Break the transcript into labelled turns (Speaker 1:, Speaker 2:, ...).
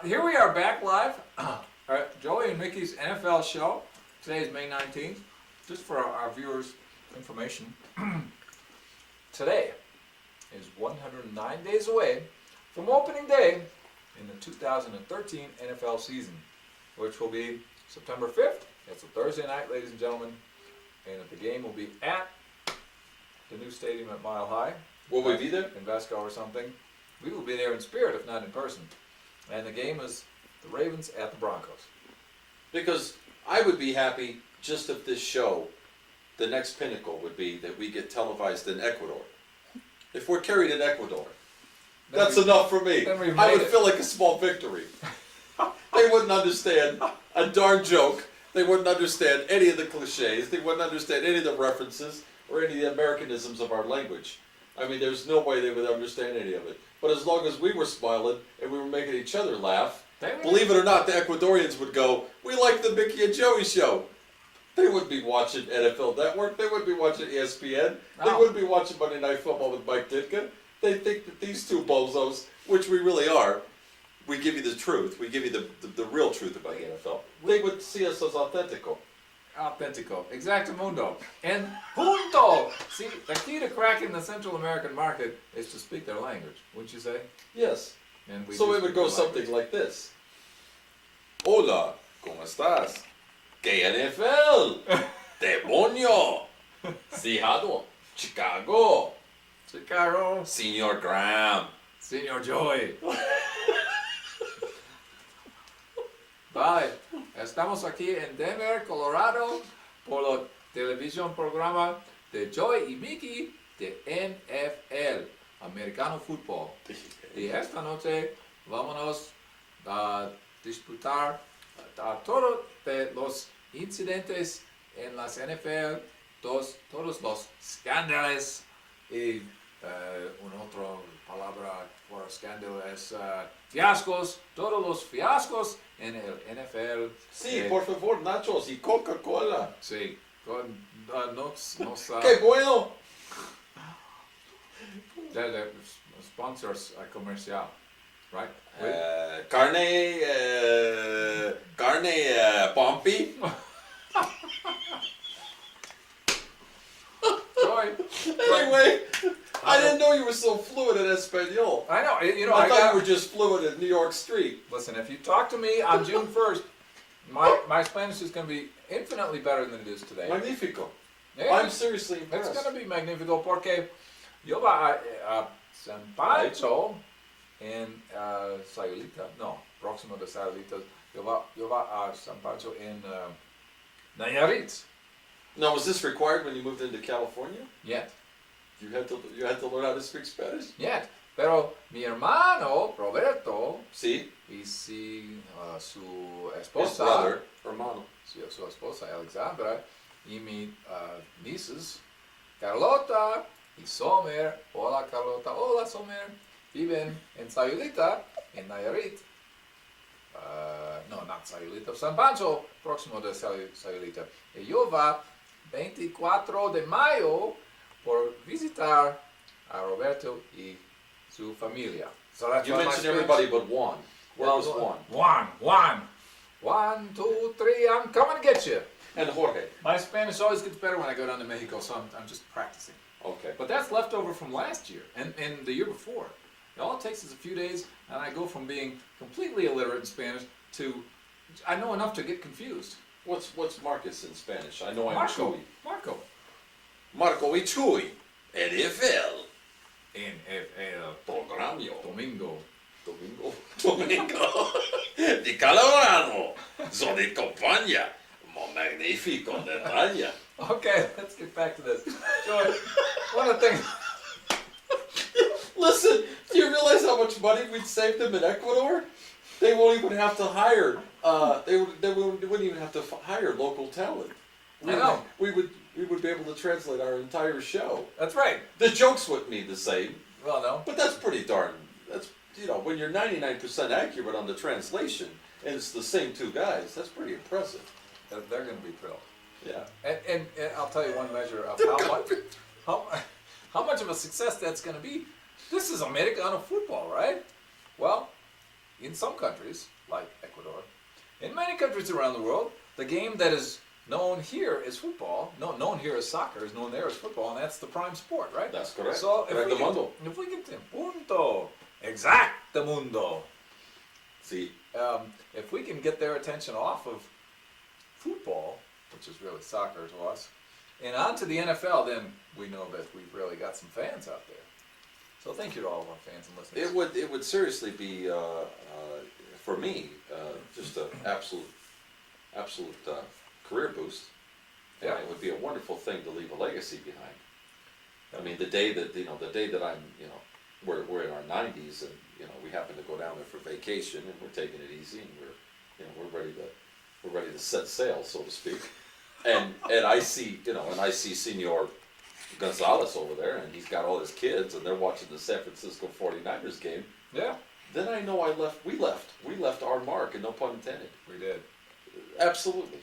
Speaker 1: Here we are back live. Joey and Mickey's NFL show. Today is May 19th. Just for our viewers' information, today is 109 days away from opening day in the 2013 NFL season, which will be September 5th. It's a Thursday night, ladies and gentlemen, and the game will be at the new stadium at Mile High.
Speaker 2: Will we be there?
Speaker 1: In Vesco or something. We will be there in spirit, if not in person. And the game is the Ravens at the Broncos.
Speaker 2: Because I would be happy just if this show, the next pinnacle would be that we get televised in Ecuador. If we're carried in Ecuador, that's enough for me. I would feel like a small victory. They wouldn't understand a darn joke. They wouldn't understand any of the cliches. They wouldn't understand any of the references or any of the Americanisms of our language. I mean, there's no way they would understand any of it. But as long as we were smiling and we were making each other laugh, believe it or not, the Ecuadorians would go, "We like the Mickey and Joey show." They wouldn't be watching NFL Network. They wouldn't be watching ESPN. They wouldn't be watching Monday Night Football with Mike Ditka. They think that these two bozos, which we really are, we give you the truth. We give you the real truth about the NFL. They would see us as authentico.
Speaker 1: Authentico, exactamundo, and junto. See, the key to cracking the Central American market is to speak their language, wouldn't you say?
Speaker 2: Yes.
Speaker 1: And
Speaker 2: so it would go something like this. Hola, ¿cómo estás? ¿Qué NFL? Demonio! Seattle, Chicago, Señor Graham,
Speaker 1: Señor Joey. Vale, estamos aquí en Denver, Colorado, por la televisión programa de Joey y Mickey de NFL, Americano Fútbol. Y esta noche vámonos a disputar a todos los incidentes en las NFL, todos los escándalos y una otra palabra por escándalo es fiascos, todos los fiascos en el NFL.
Speaker 2: Sí, por favor, nachos y Coca-Cola.
Speaker 1: Sí, con
Speaker 2: ¡Qué bueno!
Speaker 1: de sponsors comercial, right?
Speaker 2: Carne Pompey.
Speaker 1: Joy.
Speaker 2: Anyway, I didn't know you were so fluent in Espanol.
Speaker 1: I know,
Speaker 2: I thought you were just fluent in New York Street.
Speaker 1: Listen, if you talk to me on June 1st, my Spanish is going to be infinitely better than it is today.
Speaker 2: Magnifico.
Speaker 1: Yeah,
Speaker 2: I'm seriously impressed.
Speaker 1: It's going to be magnifico porque yo va a San Pancho en Sayulita, no, próximo de Sayulita, yo va a San Pancho en Nayarit.
Speaker 2: Now, was this required when you moved into California?
Speaker 1: Yet.
Speaker 2: You had to learn how to speak Spanish?
Speaker 1: Yet. Pero mi hermano Roberto
Speaker 2: Sí.
Speaker 1: y su
Speaker 2: His
Speaker 1: esposa,
Speaker 2: brother, hermano.
Speaker 1: su esposa Alexandra y mi nieces Carlota y Somer, hola Carlota, hola Somer, viven en Sayulita, en Nayarit. No, not Sayulita, San Pancho, próximo de Sayulita. Y yo va 24 de mayo por visitar a Roberto y su familia. So that's
Speaker 2: You
Speaker 1: why
Speaker 2: mentioned
Speaker 1: my
Speaker 2: everybody but Juan. Where was Juan?
Speaker 1: Juan. 1, 2, 3, I'm coming to get you.
Speaker 2: And Jorge.
Speaker 1: My Spanish always gets better when I go down to Mexico, so I'm just practicing.
Speaker 2: Okay.
Speaker 1: But that's left over from last year and the year before. All it takes is a few days, and I go from being completely illiterate in Spanish to I know enough to get confused.
Speaker 2: What's Marcus in Spanish? I know I'm
Speaker 1: Marco.
Speaker 2: Chuy.
Speaker 1: Marco
Speaker 2: y Chuy. NFL.
Speaker 1: NFL.
Speaker 2: Programio.
Speaker 1: Domingo.
Speaker 2: Domingo. Di Colorado. Sono di compagnia. Magnifico detalle.
Speaker 1: Okay, let's get back to this. Joy, one of the things.
Speaker 2: Listen, do you realize how much money we'd save them in Ecuador? They won't even have to hire. They wouldn't even have to hire local talent.
Speaker 1: I know.
Speaker 2: We would be able to translate our entire show.
Speaker 1: That's right.
Speaker 2: The jokes wouldn't be the same.
Speaker 1: Well, no.
Speaker 2: But that's pretty darn. That's when you're 99% accurate on the translation, and it's the same two guys. That's pretty impressive.
Speaker 1: They're going to be thrilled.
Speaker 2: Yeah.
Speaker 1: And I'll tell you one measure of how much of a success that's going to be. This is Americano football, right? Well, in some countries, like Ecuador, in many countries around the world, the game that is known here as football, known here as soccer, is known there as football, and that's the prime sport, right?
Speaker 2: That's correct.
Speaker 1: So if we can, punto, exactamundo.
Speaker 2: See,
Speaker 1: If we can get their attention off of football, which is really soccer to us, and onto the NFL, then we know that we've really got some fans out there. So thank you to all of our fans and listeners.
Speaker 2: it would seriously be for me just an absolute career boost. And
Speaker 1: Yeah.
Speaker 2: it would be a wonderful thing to leave a legacy behind. I mean, the day that I'm, we're in our 90s, and we happen to go down there for vacation, and we're taking it easy, and we're ready to set sail, so to speak. And I see, Senor Gonzalez over there, and he's got all his kids, and they're watching the San Francisco 49ers game.
Speaker 1: Yeah,
Speaker 2: Then I know we left our mark, and no pun intended.
Speaker 1: we did.
Speaker 2: Absolutely.